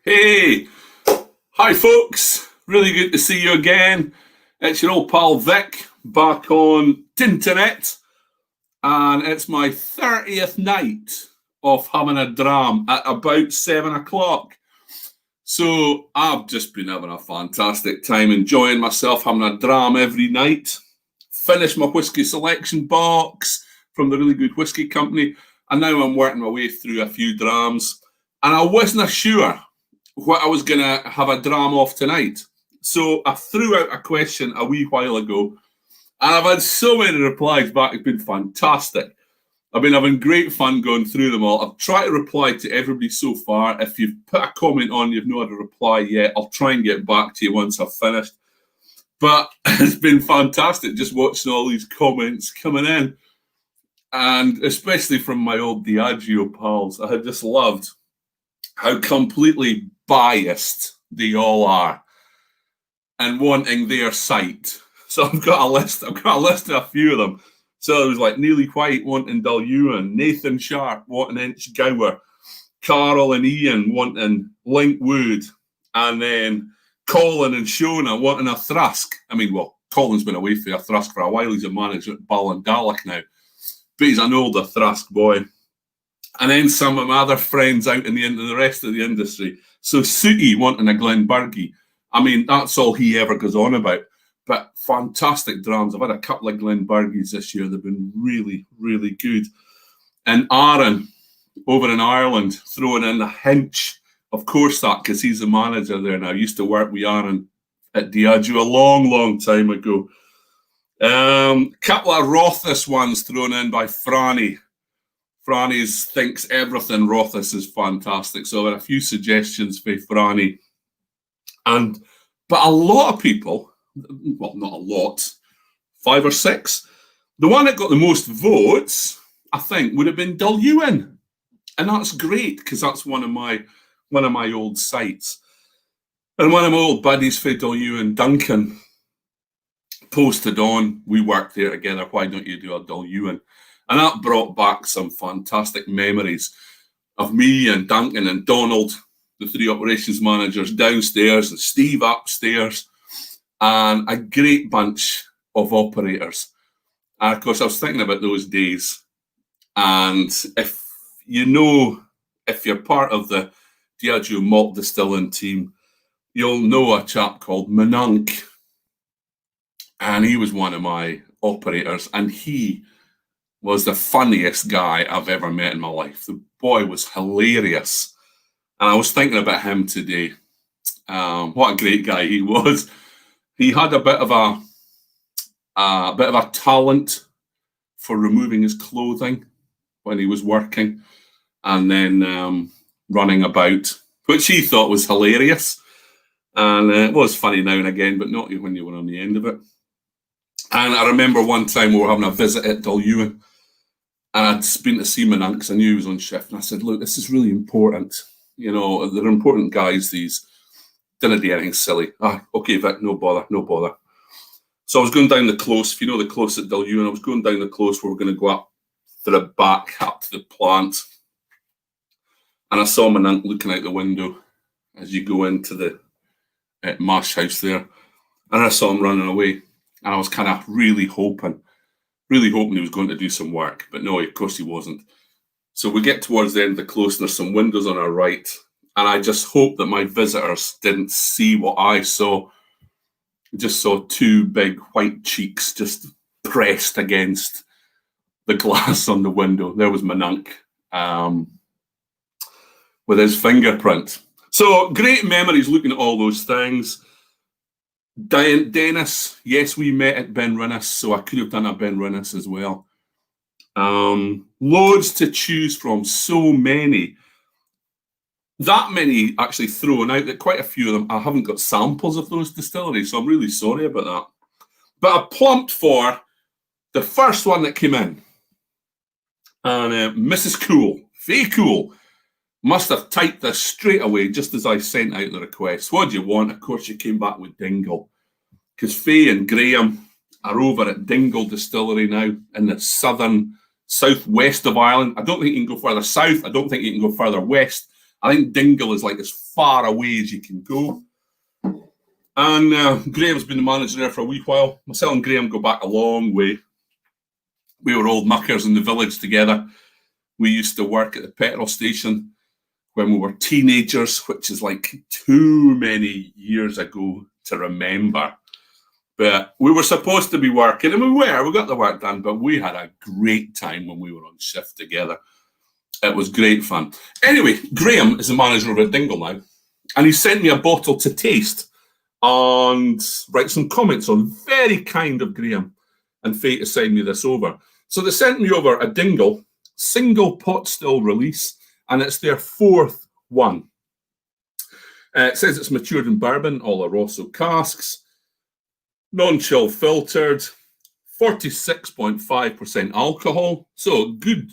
Hey, hi folks, really good to see you again. It's your old pal Vic back on Tinternet, and it's my 30th night of having a dram at about 7 o'clock. So I've just been having a fantastic time, enjoying myself, having a dram every night. Finished my whiskey selection box from the really good whiskey company, and now I'm working my way through a few drams. And I wasn't sure what I was going to have a dram off tonight. So I threw out a question a wee while ago, and I've had so many replies back. It's been fantastic. I've been having great fun going through them all. I've tried to reply to everybody so far. If you've put a comment on, you've not had a reply yet, I'll try and get back to you once I've finished. But it's been fantastic just watching all these comments coming in. And especially from my old Diageo pals, I had just loved how completely biased they all are and wanting their site. So I've got a list of a few of them. So there was like Neely White wanting Duluan, Nathan Sharp wanting Inchgower, Carol and Ian wanting Linkwood, and then Colin and Shona wanting a Thrusk. I mean, well, Colin's been away for a Thrusk for a while. He's a manager at Ballindarloch now. But he's an older Thrusk boy. And then some of my other friends out in the rest of the industry. So Sooty wanting a Glenburgie. I mean, that's all he ever goes on about. But fantastic drams. I've had a couple of Glenburgies this year. They've been really, really good. And Aaron over in Ireland throwing in the Hinch. Of course that, because he's the manager there now. I used to work with Aaron at Diageo a long, long time ago. Couple of Rothus ones thrown in by Franny. Franny's thinks everything Rothus is fantastic. So there are a few suggestions for Franny. But a lot of people, well, not a lot, 5 or 6. The one that got the most votes, I think, would have been Duluan. And that's great, because that's one of my old sites. And one of my old buddies for Duluan, Duncan, posted on, we worked there together, why don't you do a Duluan? And that brought back some fantastic memories of me and Duncan and Donald, the 3 operations managers downstairs, and Steve upstairs, and a great bunch of operators. And of course, I was thinking about those days. And if you're part of the Diageo malt distilling team, you'll know a chap called Manunk. And he was one of my operators, and he was the funniest guy I've ever met in my life. The boy was hilarious. And I was thinking about him today. What a great guy he was. He had a bit of a talent for removing his clothing when he was working and then running about, which he thought was hilarious. And it was funny now and again, but not when you were on the end of it. And I remember one time we were having a visit at Duluan, and I'd been to see Manunk because I knew he was on shift. And I said, look, this is really important. You know, they're important guys, these. Didn't do anything silly. Okay, Vic, no bother. So I was going down the close. If you know the close at Duluan, I was going down the close where we're going to go up to the back, up to the plant. And I saw Manunk looking out the window as you go into the mash house there. And I saw him running away. And I was kind of really hoping he was going to do some work. But no, of course he wasn't. So we get towards the end of the close, and there's some windows on our right. And I just hope that my visitors didn't see what I saw. I just saw 2 big white cheeks just pressed against the glass on the window. There was Manunk with his fingerprint. So great memories looking at all those things. Dennis, yes, we met at Ben Rinnis, so I could have done a Ben Rinnis as well. Loads to choose from, so many. That many actually thrown out that quite a few of them, I haven't got samples of those distilleries, so I'm really sorry about that. But I plumped for the first one that came in. And Mrs. Cool, Faye Cool, must have typed this straight away just as I sent out the request. What do you want? Of course, she came back with Dingle. Because Faye and Graham are over at Dingle Distillery now in the southwest of Ireland. I don't think you can go further south. I don't think you can go further west. I think Dingle is like as far away as you can go. And Graham's been the manager there for a wee while. Myself and Graham go back a long way. We were old muckers in the village together. We used to work at the petrol station when we were teenagers, which is like too many years ago to remember. But we were supposed to be working, and we got the work done, but we had a great time when we were on shift together. It was great fun. Anyway, Graham is the manager over at Dingle now, and he sent me a bottle to taste and write some comments on. Very kind of Graham and Faye to send me this over. So they sent me over a Dingle single pot still release, and it's their fourth one. It says it's matured in bourbon, Oloroso casks, non-chill filtered, 46.5% alcohol. So good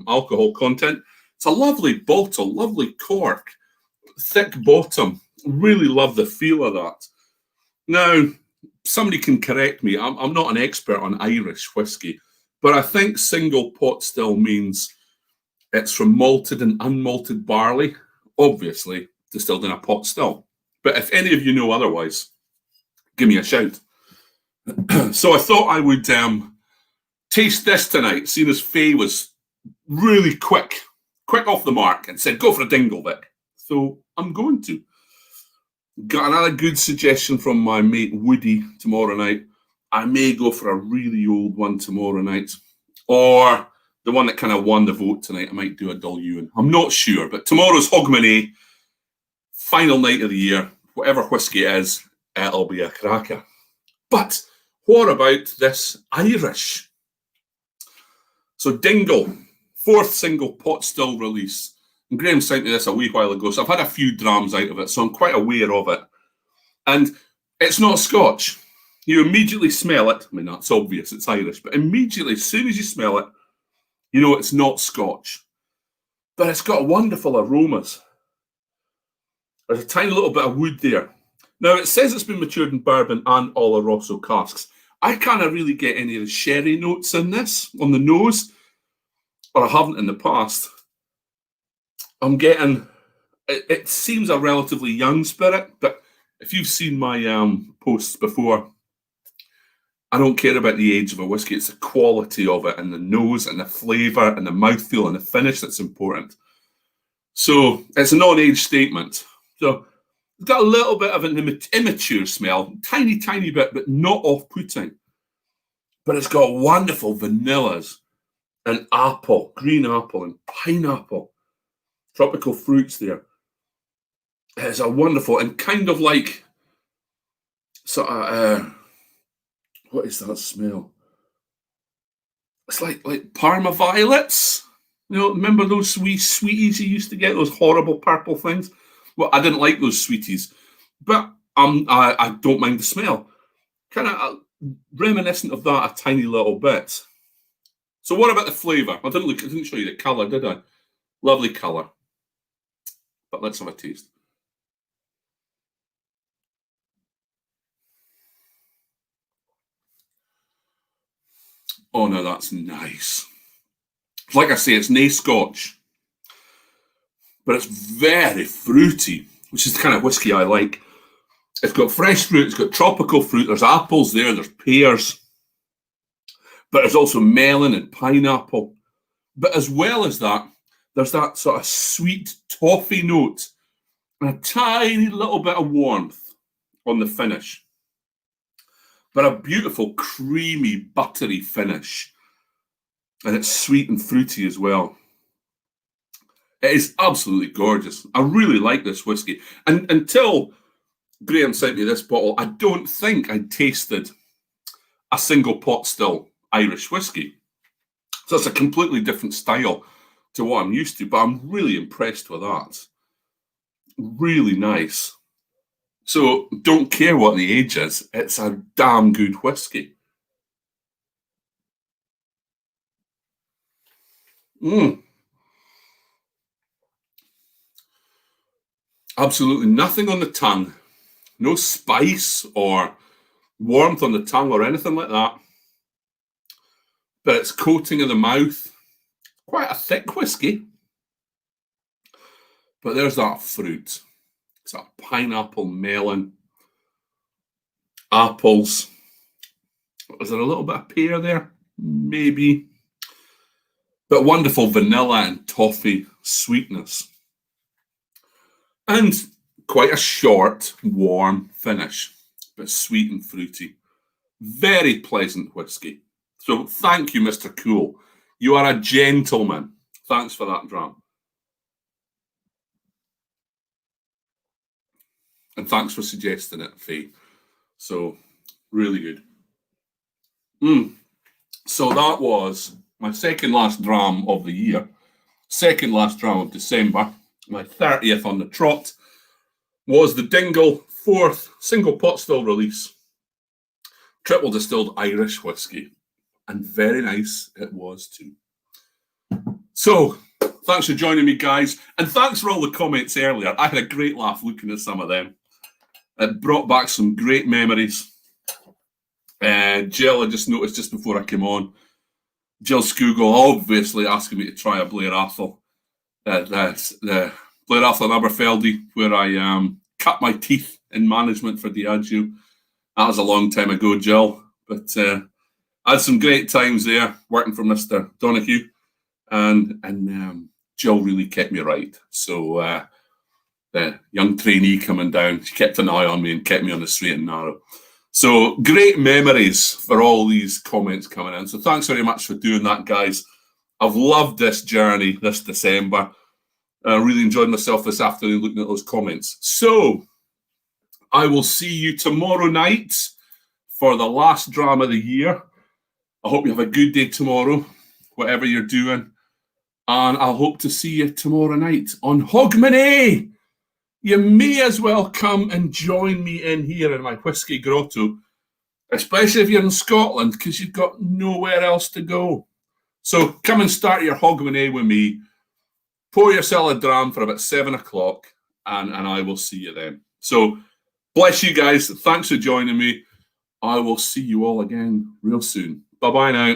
alcohol content. It's a lovely bottle, lovely cork, thick bottom. Really love the feel of that. Now, somebody can correct me. I'm not an expert on Irish whiskey, but I think single pot still means it's from malted and unmalted barley, obviously distilled in a pot still. But if any of you know otherwise, give me a shout. So I thought I would taste this tonight, seeing as Faye was really quick off the mark and said, go for a Dingle, Vic. So I'm going to. Got another good suggestion from my mate Woody tomorrow night. I may go for a really old one tomorrow night, or the one that kind of won the vote tonight. I might do a Dull Ewan. I'm not sure, but tomorrow's Hogmanay, final night of the year. Whatever whiskey it is, it'll be a cracker. But what about this Irish? So Dingle, fourth single pot still release. And Graham sent me this a wee while ago, so I've had a few drams out of it, so I'm quite aware of it. And it's not Scotch. You immediately smell it. I mean, that's obvious, it's Irish, but immediately, as soon as you smell it, you know it's not Scotch. But it's got wonderful aromas. There's a tiny little bit of wood there. Now, it says it's been matured in bourbon and Oloroso casks. I can't really get any of the sherry notes in this on the nose, or I haven't in the past. I'm getting, it seems a relatively young spirit, but if you've seen my posts before, I don't care about the age of a whiskey. It's the quality of it and the nose and the flavour and the mouthfeel and the finish that's important. So it's a non-age statement. So it's got a little bit of an immature smell, tiny bit, but not off-putting. But it's got wonderful vanillas and apple, green apple and pineapple. Tropical fruits there. It's a wonderful and kind of like sort of what is that smell? It's like Parma violets. You know, remember those sweeties you used to get, those horrible purple things? Well, I didn't like those sweeties, but I don't mind the smell. Kind of reminiscent of that a tiny little bit. So what about the flavour? I didn't show you the colour, did I? Lovely colour. But let's have a taste. Oh, no, that's nice. Like I say, it's nae Scotch, but it's very fruity, which is the kind of whiskey I like. It's got fresh fruit, it's got tropical fruit, there's apples there, there's pears, but there's also melon and pineapple. But as well as that, there's that sort of sweet toffee note and a tiny little bit of warmth on the finish. But a beautiful, creamy, buttery finish. And it's sweet and fruity as well. It is absolutely gorgeous. I really like this whiskey. And until Graham sent me this bottle, I don't think I'd tasted a single pot still Irish whiskey. So it's a completely different style to what I'm used to, but I'm really impressed with that. Really nice. So don't care what the age is, it's a damn good whiskey. Absolutely nothing on the tongue. No spice or warmth on the tongue or anything like that. But it's coating in the mouth. Quite a thick whiskey. But there's that fruit. It's a pineapple, melon, apples. Is there a little bit of pear there? Maybe. But wonderful vanilla and toffee sweetness. And quite a short, warm finish, but sweet and fruity. Very pleasant whiskey. So thank you, Mr. Cool. You are a gentleman. Thanks for that, Dram. And thanks for suggesting it, Faye. So, really good. So that was my second last dram of the year. Second last dram of December. My 30th on the trot was the Dingle 4th single pot still release. Triple distilled Irish whiskey. And very nice it was too. So, thanks for joining me, guys. And thanks for all the comments earlier. I had a great laugh looking at some of them. It brought back some great memories. Jill, I just noticed just before I came on, Jill Scoogle obviously asking me to try a Blair Athol. The Blair Athol in Aberfeldy, where I cut my teeth in management for Diageo. That was a long time ago, Jill. But I had some great times there working for Mr. Donahue. And Jill really kept me right. So the young trainee coming down, she kept an eye on me and kept me on the straight and narrow. So great memories for all these comments coming in. So thanks very much for doing that, guys. I've loved this journey this December. I really enjoyed myself this afternoon looking at those comments. So I will see you tomorrow night for the last drama of the year. I hope you have a good day tomorrow, whatever you're doing. And I hope to see you tomorrow night on Hogmanay. You may as well come and join me in here in my whiskey grotto, especially if you're in Scotland, because you've got nowhere else to go. So come and start your Hogmanay with me. Pour yourself a dram for about 7 o'clock, and I will see you then. So bless you guys. Thanks for joining me. I will see you all again real soon. Bye-bye now.